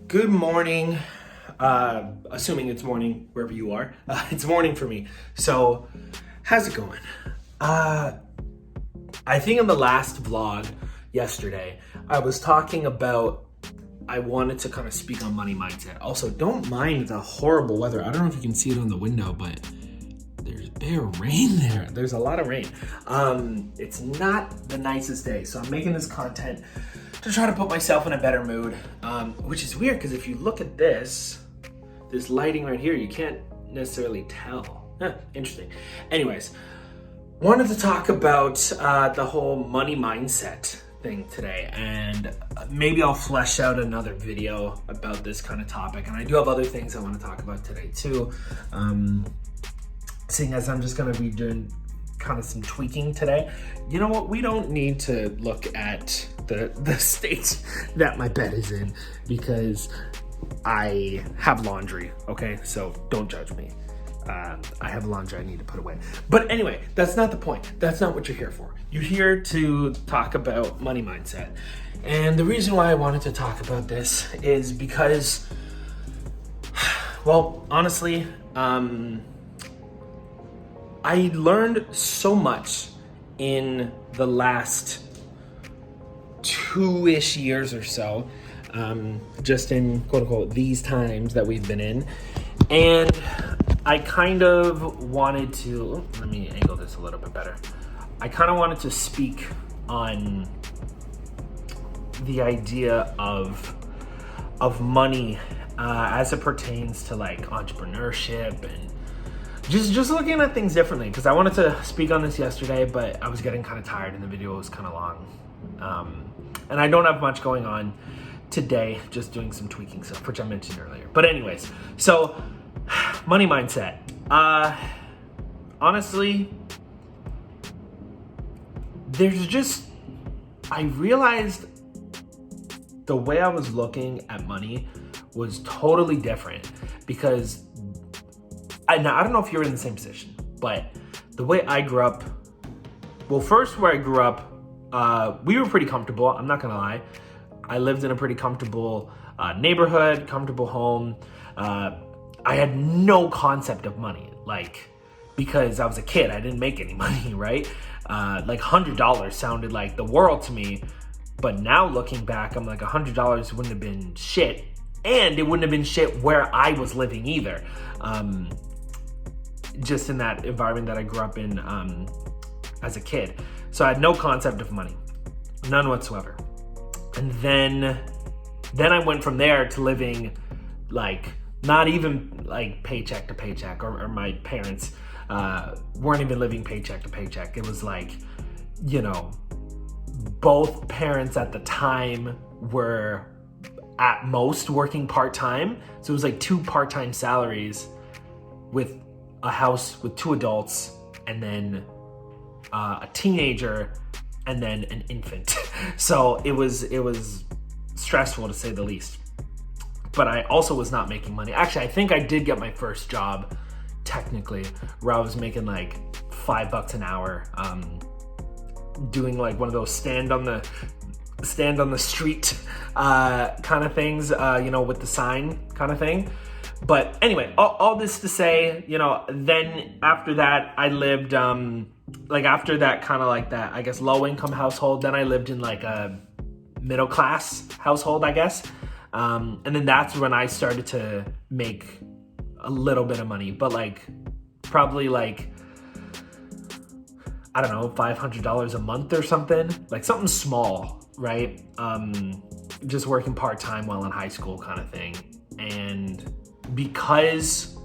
Good morning. Assuming it's morning wherever you are. It's morning for me. So, how's it going? I think in the last vlog yesterday, I was talking about I wanted to kind of speak on money mindset. Also, don't mind the horrible weather. I don't know if you can see it on the window, but there's bare rain there. There's a lot of rain. It's not the nicest day, so I'm making this content to try to put myself in a better mood, which is weird because if you look at this lighting right here, you can't necessarily tell. Interesting. Anyways, wanted to talk about the whole money mindset thing today, and maybe I'll flesh out another video about this kind of topic. And I do have other things I want to talk about today too. Seeing as I'm just going to be doing kind of some tweaking today. You know what? We don't need to look at the state that my bed is in because I have laundry, okay? So don't judge me. I have laundry I need to put away. But anyway, that's not the point. That's not what you're here for. You're here to talk about money mindset. And the reason why I wanted to talk about this is because, well, honestly, I learned so much in the last 2-ish years or so, just in quote unquote these times that we've been in. And I kind of wanted to, let me angle this a little bit better. I kind of wanted to speak on the idea of money as it pertains to like entrepreneurship and just looking at things differently, because I wanted to speak on this yesterday, but I was getting kind of tired and the video was kind of long. And I don't have much going on today, just doing some tweaking stuff, which I mentioned earlier. But anyways, so money mindset. Honestly, I realized the way I was looking at money was totally different because I don't know if you're in the same position, but the way I grew up, well, first where I grew up, we were pretty comfortable. I'm not gonna lie. I lived in a pretty comfortable neighborhood, comfortable home. I had no concept of money, like, because I was a kid, I didn't make any money, right? Like $100 sounded like the world to me, but now looking back, I'm like $100 wouldn't have been shit, and it wouldn't have been shit where I was living either. Just in that environment that I grew up in as a kid. So I had no concept of money, none whatsoever. And then I went from there to living like not even like paycheck to paycheck, or my parents weren't even living paycheck to paycheck. It was like, you know, both parents at the time were at most working part-time. So it was like 2 part-time salaries with a house with 2 adults, and then a teenager, and then an infant. So it was stressful to say the least. But I also was not making money. Actually, I think I did get my first job technically where I was making like $5 an hour, doing like one of those stand on the street kind of things, you know, with the sign kind of thing. But anyway, all this to say, you know, then after that, I lived, like after that kind of like that, I guess, low income household, then I lived in like a middle class household, I guess. And then that's when I started to make a little bit of money, but like probably like, I don't know, $500 a month or something, like something small, right? Just working part-time while in high school kind of thing. And because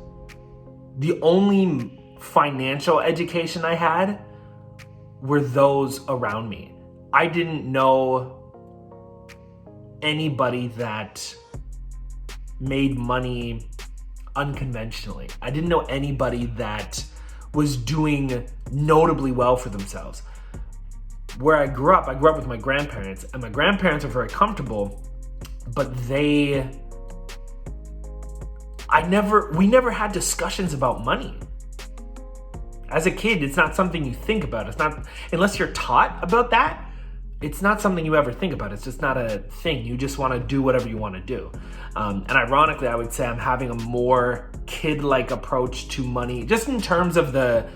the only financial education I had were those around me, I didn't know anybody that made money unconventionally. I didn't know anybody that was doing notably well for themselves. Where I grew up with my grandparents, and my grandparents are very comfortable, but we never had discussions about money. As a kid, it's not something you think about. It's not, unless you're taught about that, it's not something you ever think about. It's just not a thing. You just want to do whatever you want to do. And ironically, I would say I'm having a more kid-like approach to money, just in terms of the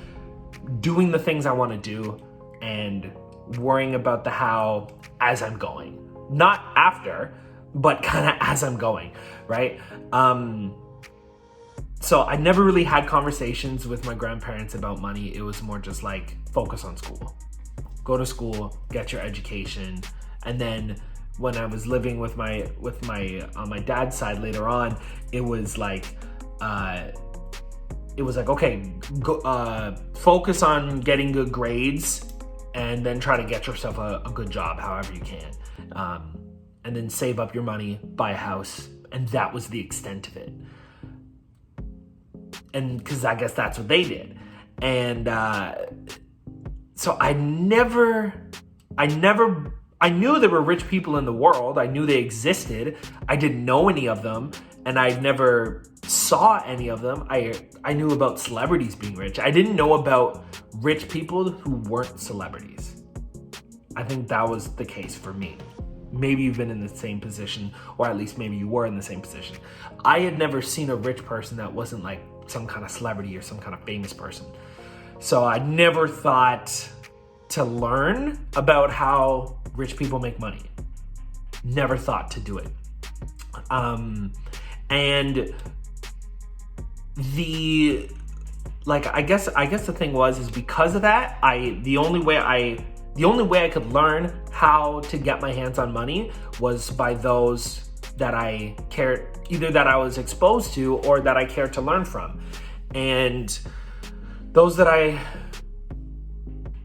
doing the things I want to do and worrying about the how as I'm going. Not after, but kind of as I'm going, right? So I never really had conversations with my grandparents about money. It was more just like, focus on school. Go to school, get your education. And then when I was living with my on my dad's side later on, it was like, okay, go, focus on getting good grades and then try to get yourself a good job however you can. And then save up your money, buy a house. And that was the extent of it. And because I guess that's what they did. And so I knew there were rich people in the world. I knew they existed. I didn't know any of them. And I never saw any of them. I knew about celebrities being rich. I didn't know about rich people who weren't celebrities. I think that was the case for me. Maybe you've been in the same position, or at least maybe you were in the same position. I had never seen a rich person that wasn't like some kind of celebrity or some kind of famous person. So I never thought to learn about how rich people make money. Never thought to do it. And I guess the thing is because of that, the only way I could learn how to get my hands on money was by those that I cared, either that I was exposed to or that I cared to learn from. And those that I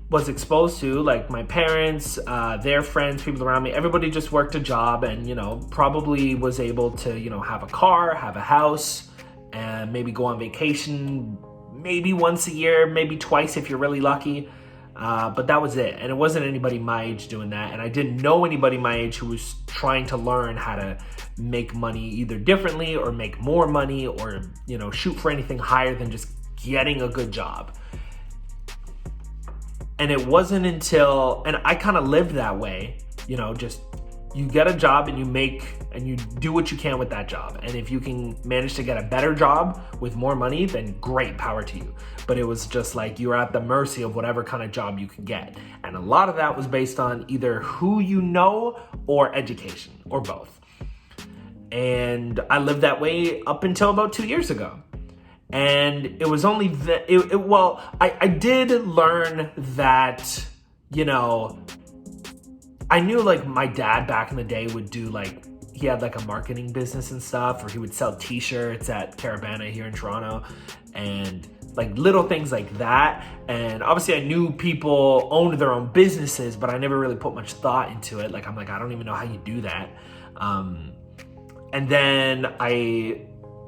was exposed to, like my parents, their friends, people around me, everybody just worked a job and, probably was able to, have a car, have a house, and maybe go on vacation, maybe once a year, maybe twice if you're really lucky. But that was it. And it wasn't anybody my age doing that. And I didn't know anybody my age who was trying to learn how to make money either differently or make more money or, shoot for anything higher than just getting a good job. And it wasn't until, and I kind of lived that way, just you get a job and you do what you can with that job. And if you can manage to get a better job with more money, then great, power to you. But it was just like you were at the mercy of whatever kind of job you could get. And a lot of that was based on either who you know or education or both. And I lived that way up until about 2 years ago. And it was only I did learn that, I knew like my dad back in the day would do he had like a marketing business and stuff, or he would sell t-shirts at Caravana here in Toronto and like little things like that. And obviously I knew people owned their own businesses, but I never really put much thought into it. Like, I'm like, I don't even know how you do that. And then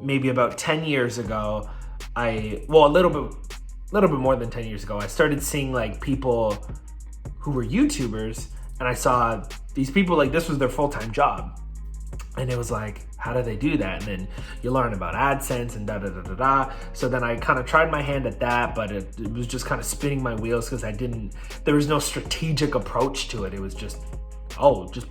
maybe about 10 years ago, a little bit more than 10 years ago, I started seeing like people who were YouTubers, and I saw these people, like this was their full-time job. And it was like, how do they do that? And then you learn about AdSense and da-da-da-da-da. So then I kind of tried my hand at that, but it was just kind of spinning my wheels because there was no strategic approach to it. It was just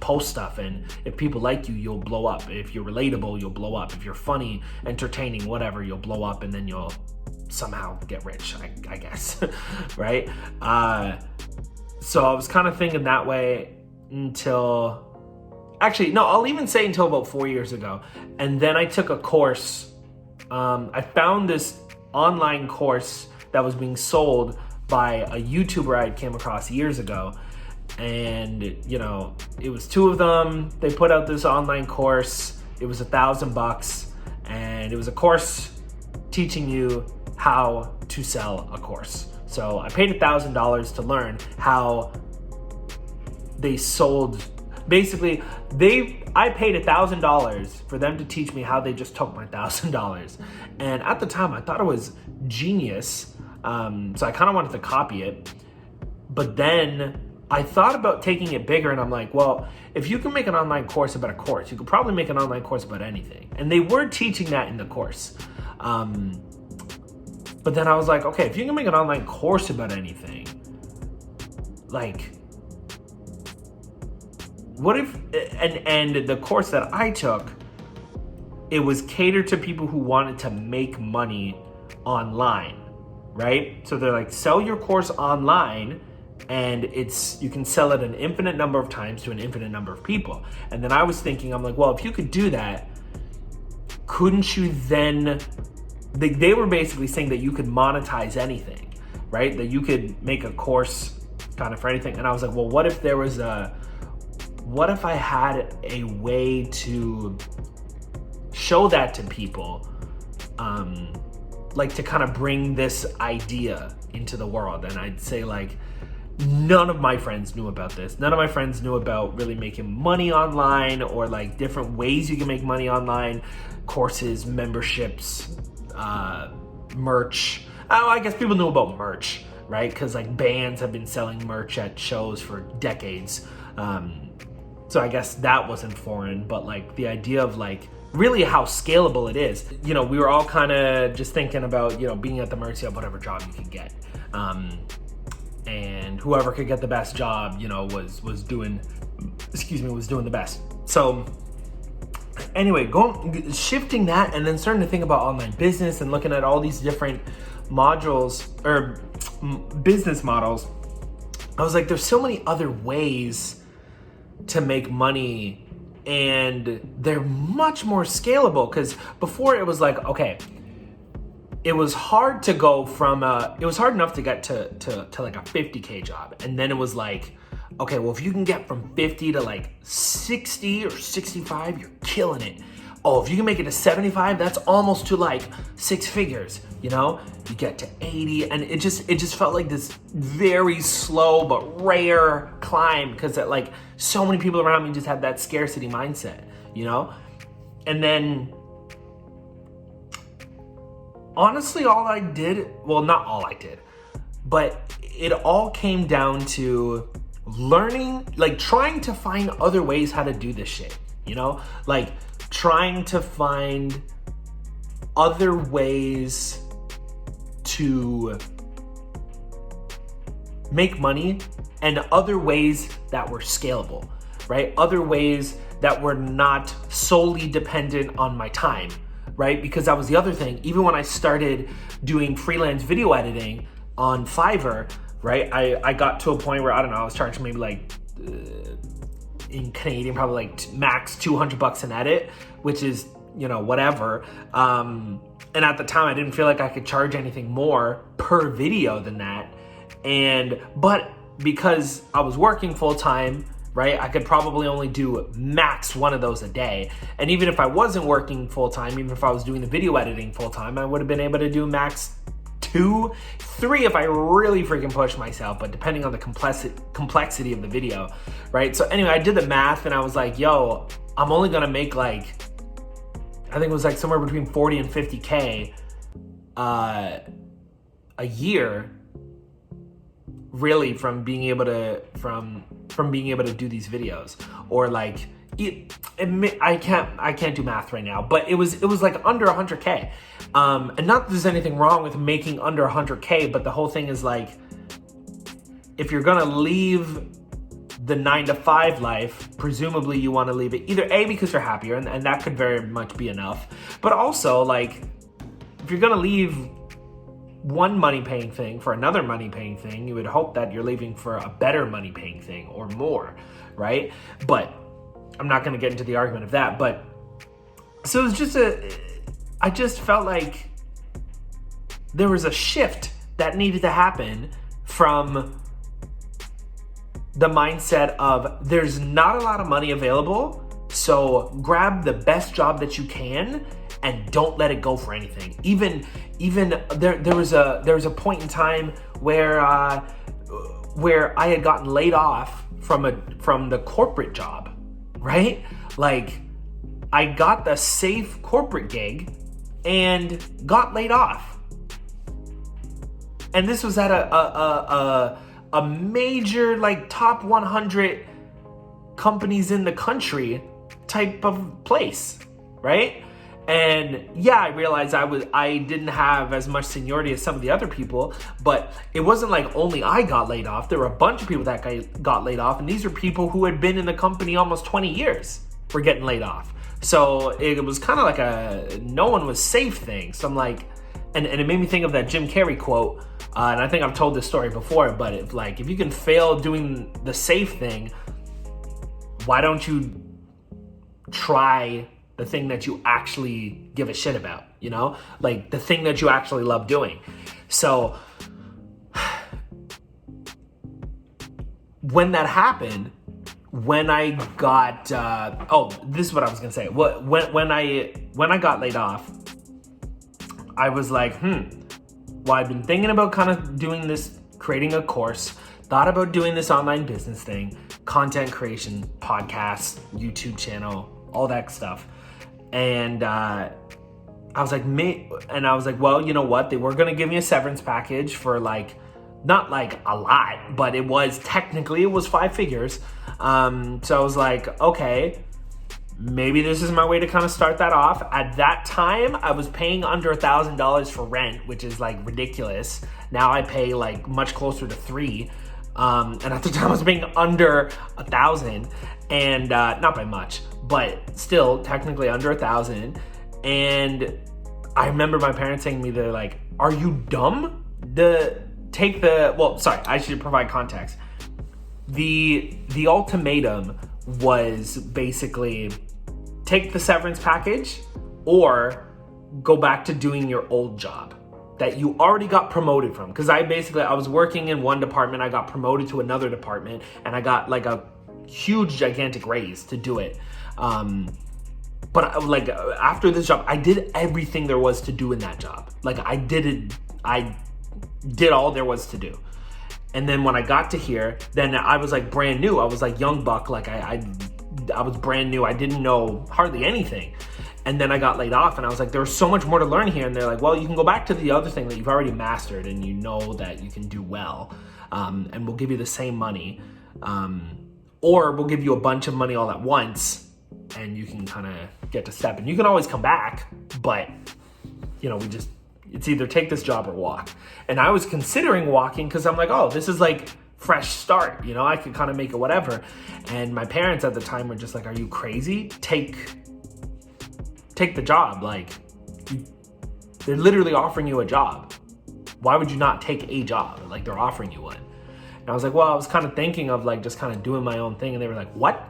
post stuff. And if people like you, you'll blow up. If you're relatable, you'll blow up. If you're funny, entertaining, whatever, you'll blow up and then you'll somehow get rich, I guess, right? So I was kind of thinking that way until... Actually, no, I'll even say until about 4 years ago. And then I took a course. I found this online course that was being sold by a YouTuber I came across years ago. And, it was two of them. They put out this online course. It was $1,000. And it was a course teaching you how to sell a course. So I paid $1,000 to learn how they sold. Basically, I paid $1,000 for them to teach me how they just took my $1,000. And at the time, I thought it was genius. So I kind of wanted to copy it. But then I thought about taking it bigger, and I'm like, well, if you can make an online course about a course, you could probably make an online course about anything. And they were teaching that in the course. But then I was like, okay, if you can make an online course about anything, like, what if, and the course that I took, it was catered to people who wanted to make money online, right? So they're like, sell your course online, and you can sell it an infinite number of times to an infinite number of people. And then I was thinking, I'm like, well, if you could do that, couldn't you then, they were basically saying that you could monetize anything, right? That you could make a course kind of for anything. And I was like, well, what if I had a way to show that to people, like to kind of bring this idea into the world. And I'd say like, none of my friends knew about this. None of my friends knew about really making money online, or like different ways you can make money online, courses, memberships, merch. Oh, I guess people knew about merch, right? Because like bands have been selling merch at shows for decades. So I guess that wasn't foreign, but like the idea of like really how scalable it is. You know, we were all kind of just thinking about, you know, being at the mercy of whatever job you could get. And whoever could get the best job, you know, was doing the best. So anyway, shifting that and then starting to think about online business and looking at all these different modules or business models, I was like, there's so many other ways to make money, and they're much more scalable. Because before it was like, okay, it was hard to go from it was hard enough to get to like a 50K job, and then it was like, okay, well, if you can get from 50 to like 60 or 65, you're killing it. Oh, if you can make it to 75, that's almost to like 6 figures, you know? You get to 80, and it just felt like this very slow but rare climb, because like so many people around me just had that scarcity mindset, you know? And then honestly, all I did, well, not all I did, but it all came down to learning, like trying to find other ways how to do this shit, you know? Like trying to find other ways to make money, and other ways that were scalable, right? Other ways that were not solely dependent on my time, right? Because that was the other thing. Even when I started doing freelance video editing on Fiverr, right? I got to a point where, I don't know, I was charging maybe like, in Canadian, probably like max $200 an edit, which is, you know, whatever. And at the time I didn't feel like I could charge anything more per video than that. But because I was working full time, right, I could probably only do max one of those a day. And even if I wasn't working full time, even if I was doing the video editing full time, I would have been able to do max 2, 3 if I really freaking pushed myself, but depending on the complexity of the video, right? So anyway, I did the math and I was like, yo, I'm only gonna make like, I think it was like somewhere between 40 and 50K a year, really, from being able to do these videos. Or like, I can't do math right now, but it was like under 100K. And not that there's anything wrong with making under 100K, but the whole thing is like, if you're gonna leave the 9-to-5 life, presumably you want to leave it either A, because you're happier, and that could very much be enough, but also like, if you're gonna leave one money-paying thing for another money-paying thing, you would hope that you're leaving for a better money-paying thing or more, right? But I'm not going to get into the argument of that. But so it was just I just felt like there was a shift that needed to happen from the mindset of there's not a lot of money available, so grab the best job that you can and don't let it go for anything. Even there was a point in time where I had gotten laid off from the corporate job, right? Like, I got the safe corporate gig and got laid off. And this was at a major, like, top 100 companies in the country type of place, right? And yeah, I realized I didn't have as much seniority as some of the other people, but it wasn't like only I got laid off. There were a bunch of people that got laid off, and these are people who had been in the company almost 20 years were getting laid off. So it was kind of like a no one was safe thing. So I'm like, and it made me think of that Jim Carrey quote, and I think I've told this story before, but if you can fail doing the safe thing, why don't you try the thing that you actually give a shit about, like the thing that you actually love doing. So when that happened, when I got, this is what I was gonna say. When I got laid off, I was like, well, I've been thinking about kind of doing this, creating a course, thought about doing this online business thing, content creation, podcasts, YouTube channel, all that stuff. And I was like, well, you know what? They were going to give me a severance package for not like a lot, but it was 5 figures. So I was like, okay, maybe this is my way to kind of start that off. At that time, I was paying under $1,000 for rent, which is like ridiculous. Now I pay like much closer to $3,000. And at the time I was paying under $1,000, and not by much, but still technically under $1,000. And I remember my parents saying to me, they're like, are you dumb? I should provide context. The ultimatum was basically take the severance package or go back to doing your old job that you already got promoted from. Because I was working in one department, I got promoted to another department, and I got like a huge gigantic raise to do it. But after this job, I did everything there was to do in that job. I did all there was to do. And then when I got to here, then I was like brand new. I was like young buck. I was brand new. I didn't know hardly anything. And then I got laid off, and I was like, there's so much more to learn here. And they're like, well, you can go back to the other thing that you've already mastered and you know that you can do well. And we'll give you the same money. Or we'll give you a bunch of money all at once, and you can kind of get to step. And you can always come back, but it's either take this job or walk. And I was considering walking because I'm like, oh, this is like fresh start. I could kind of make it whatever. And my parents at the time were just like, are you crazy? Take the job. They're literally offering you a job. Why would you not take a job? They're offering you one. And I was like, well, I was kind of thinking of just kind of doing my own thing. And they were like, what?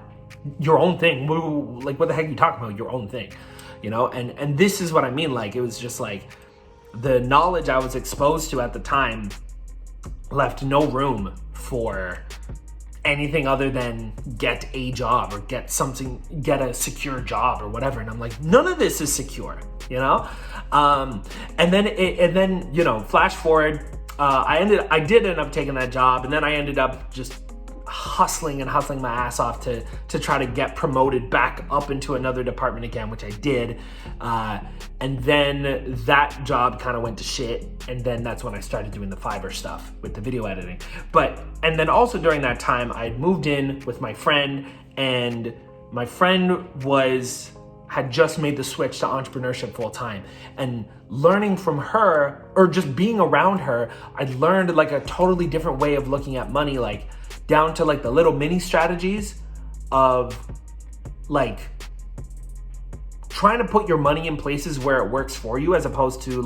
Your own thing? What the heck are you talking about? Your own thing, And this is what I mean. It was just the knowledge I was exposed to at the time left no room for anything other than get a job or get a secure job or whatever. And I'm like, none of this is secure, And then flash forward, I did end up taking that job, and then I ended up just hustling my ass off to try to get promoted back up into another department again, which I did. And then that job kind of went to shit. And then that's when I started doing the Fiverr stuff with the video editing. And then also during that time, I had moved in with my friend, and my friend had just made the switch to entrepreneurship full time. And learning from her, or just being around her, I learned a totally different way of looking at money, down to the little mini strategies of trying to put your money in places where it works for you, as opposed to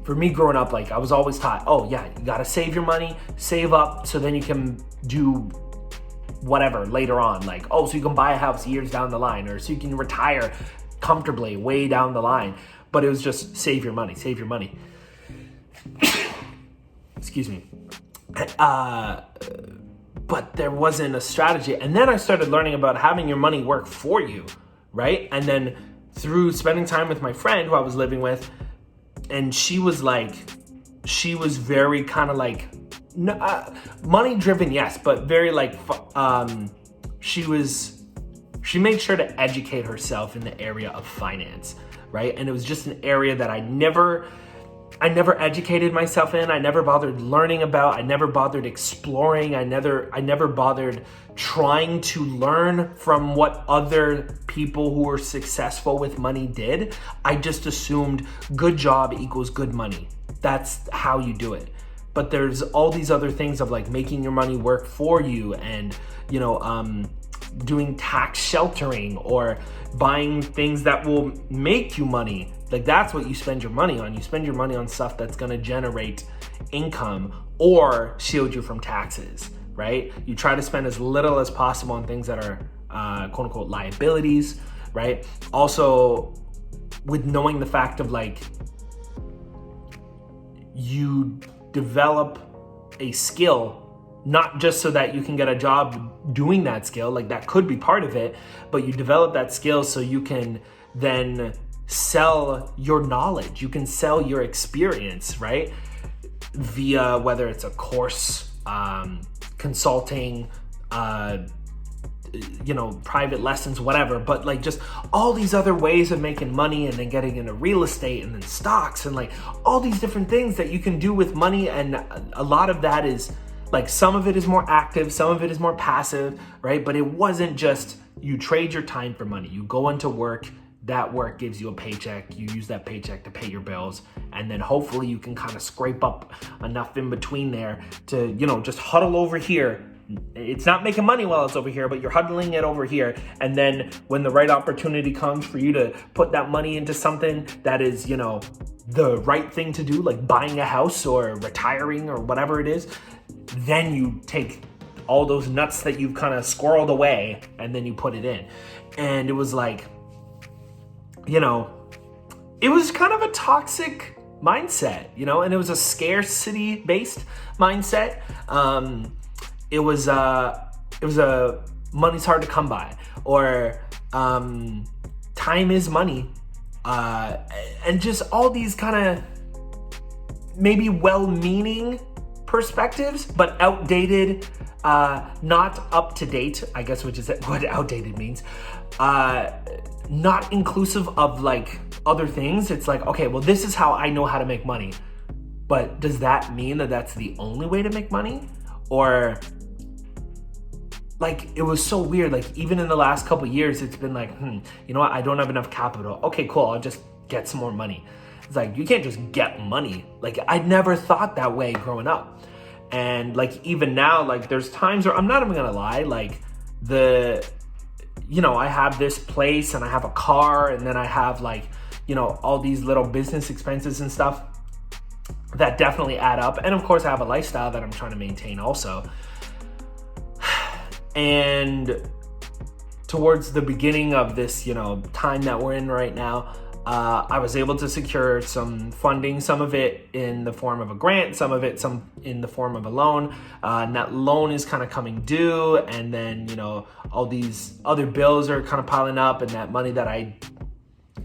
for me growing up, I was always taught, oh yeah, you gotta save your money, save up, so then you can do whatever later on, so you can buy a house years down the line, or so you can retire comfortably way down the line. But it was just save your money. Excuse me. But there wasn't a strategy. And then I started learning about having your money work for you, right? And then through spending time with my friend who I was living with, and she was very kind of money driven, yes, but very she made sure to educate herself in the area of finance, right? And it was just an area that I I never educated myself in, I never bothered learning about, I never bothered exploring, I never bothered trying to learn from what other people who were successful with money did. I just assumed good job equals good money. That's how you do it. But there's all these other things of like making your money work for you, and doing tax sheltering or buying things that will make you money. Like that's what you spend your money on. You spend your money on stuff that's gonna generate income or shield you from taxes, right? You try to spend as little as possible on things that are quote unquote liabilities, right? Also, with knowing the fact of like, you develop a skill not just so that you can get a job doing that skill, like that could be part of it, but you develop that skill so you can then sell your knowledge, you can sell your experience, right? Via whether it's a course, consulting, private lessons, whatever, but like just all these other ways of making money, and then getting into real estate and then stocks and like all these different things that you can do with money. And a lot of that is like, some of it is more active, some of it is more passive, right? But it wasn't just you trade your time for money. You go into work, that work gives you a paycheck, you use that paycheck to pay your bills, and then hopefully you can kind of scrape up enough in between there to, just huddle over here. It's not making money while it's over here, but you're huddling it over here. And then when the right opportunity comes for you to put that money into something that is, the right thing to do, like buying a house or retiring or whatever it is, then you take all those nuts that you've kind of squirreled away and then you put it in. And it was like, it was kind of a toxic mindset, and it was a scarcity based mindset. It was money's hard to come by, or time is money, and just all these kind of maybe well-meaning perspectives, but outdated, not up to date, I guess, which is what outdated means. Not inclusive of like other things. It's like, okay, well, this is how I know how to make money, but does that mean that that's the only way to make money? Or like, it was so weird. Like, even in the last couple of years, it's been like, you know what? I don't have enough capital. Okay, cool. I'll just get some more money. It's like, you can't just get money. Like, I never thought that way growing up. And like, even now, like there's times where I'm not even gonna lie, like I have this place and I have a car, and then I have like, all these little business expenses and stuff that definitely add up. And of course I have a lifestyle that I'm trying to maintain also. And towards the beginning of this, time that we're in right now, I was able to secure some funding, some of it in the form of a grant, some in the form of a loan. And that loan is kind of coming due. And then, all these other bills are kind of piling up, and that money that I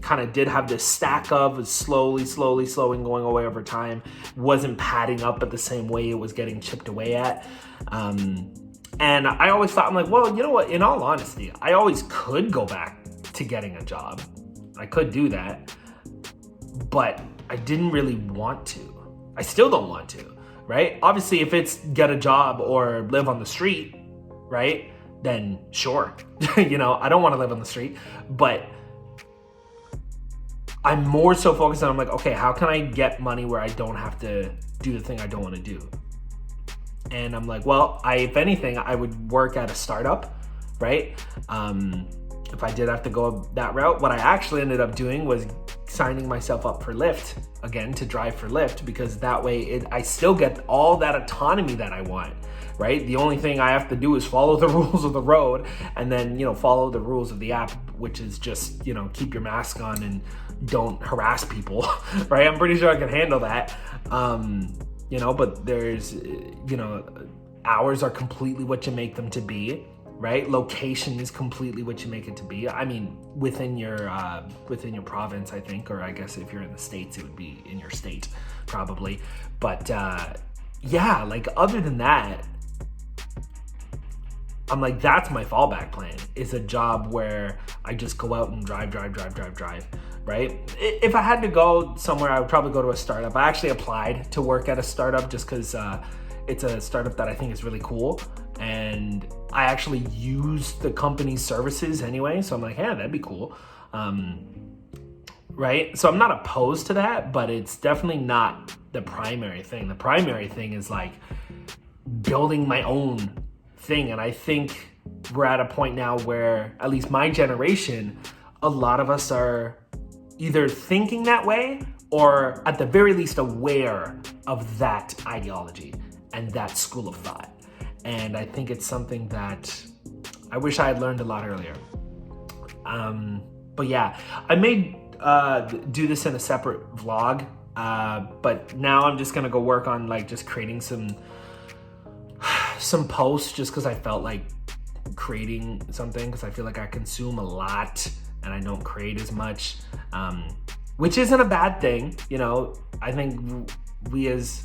kind of did have this stack of was slowly going away over time. Wasn't padding up at the same way it was getting chipped away at. And I always thought, I'm like, well, you know what? In all honesty, I always could go back to getting a job. I could do that, but I didn't really want to. I still don't want to, right? Obviously, if it's get a job or live on the street, right? Then sure, I don't want to live on the street, but I'm more so focused on, I'm like, okay, how can I get money where I don't have to do the thing I don't want to do? And I'm like, well, if anything, I would work at a startup, right? If I did have to go that route, what I actually ended up doing was signing myself up for Lyft, again, to drive for Lyft, because that way I still get all that autonomy that I want, right? The only thing I have to do is follow the rules of the road, and then, follow the rules of the app, which is just, keep your mask on and don't harass people, right? I'm pretty sure I can handle that. But there's, hours are completely what you make them to be, right? Location is completely what you make it to be. I mean, within your province, I think, or I guess if you're in the States, it would be in your state, probably. But yeah, like other than that, I'm like, that's my fallback plan, is a job where I just go out and drive, right? If I had to go somewhere, I would probably go to a startup. I actually applied to work at a startup just because it's a startup that I think is really cool. And I actually use the company's services anyway. So I'm like, yeah, that'd be cool. Right? So I'm not opposed to that, but it's definitely not the primary thing. The primary thing is like building my own thing. And I think we're at a point now where, at least my generation, a lot of us are either thinking that way or at the very least aware of that ideology and that school of thought. And I think it's something that I wish I had learned a lot earlier. But yeah, I may do this in a separate vlog, but now I'm just gonna go work on like just creating some posts just because I felt like creating something, because I feel like I consume a lot and I don't create as much, which isn't a bad thing. You know, I think we as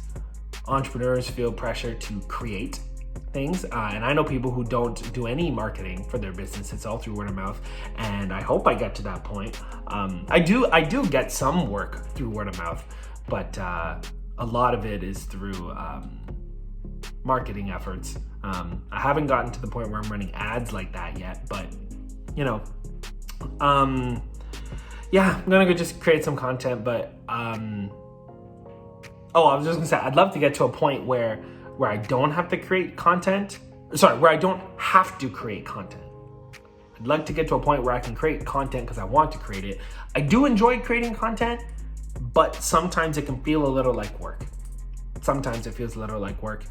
entrepreneurs feel pressure to create things, and I know people who don't do any marketing for their business. It's all through word of mouth, and I hope I get to that point. I do get some work through word of mouth, but a lot of it is through marketing efforts. I haven't gotten to the point where I'm running ads like that yet, but you know, yeah, I'm gonna go just create some content. But I was just gonna say, I'd love to get to a point where I don't have to create content. Where I don't have to create content. I'd like to get to a point where I can create content because I want to create it. I do enjoy creating content, but sometimes it can feel a little like work. Sometimes it feels a little like work,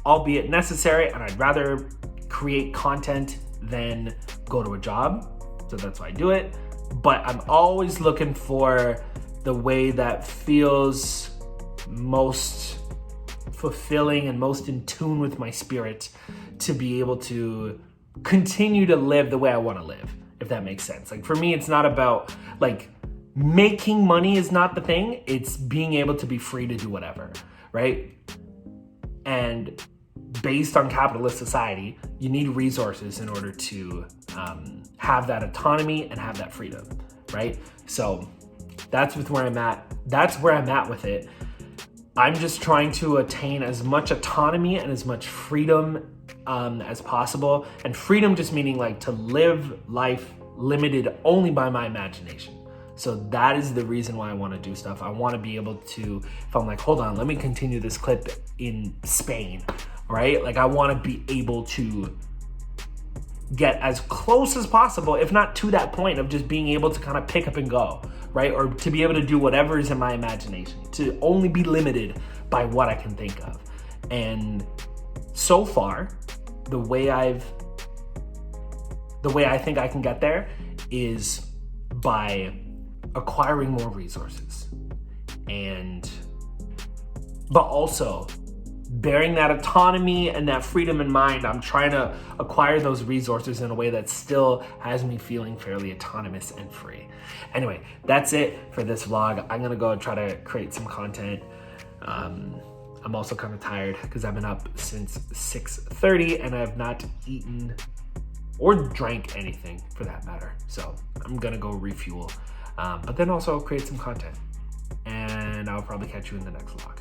albeit necessary, and I'd rather create content than go to a job. So that's why I do it. But I'm always looking for the way that feels most fulfilling and most in tune with my spirit to be able to continue to live the way I want to live, if that makes sense. Like for me, it's not about like making money is not the thing. It's being able to be free to do whatever, right? And based on capitalist society, you need resources in order to have that autonomy and have that freedom, right? So that's where I'm at. That's where I'm at with it. I'm just trying to attain as much autonomy and as much freedom as possible. And freedom just meaning like to live life limited only by my imagination. So that is the reason why I want to do stuff. I want to be able to, if I'm like, hold on, let me continue this clip in Spain, right? Like I want to be able to get as close as possible, if not to that point of just being able to kind of pick up and go, right? Or to be able to do whatever is in my imagination, to only be limited by what I can think of. And so far, the way I think I can get there is by acquiring more resources, but also bearing that autonomy and that freedom in mind. I'm trying to acquire those resources in a way that still has me feeling fairly autonomous and free. Anyway, that's it for this vlog. I'm gonna go try to create some content. I'm also kind of tired because I've been up since 6:30 and I have not eaten or drank anything for that matter. So I'm gonna go refuel, but then also create some content, and I'll probably catch you in the next vlog.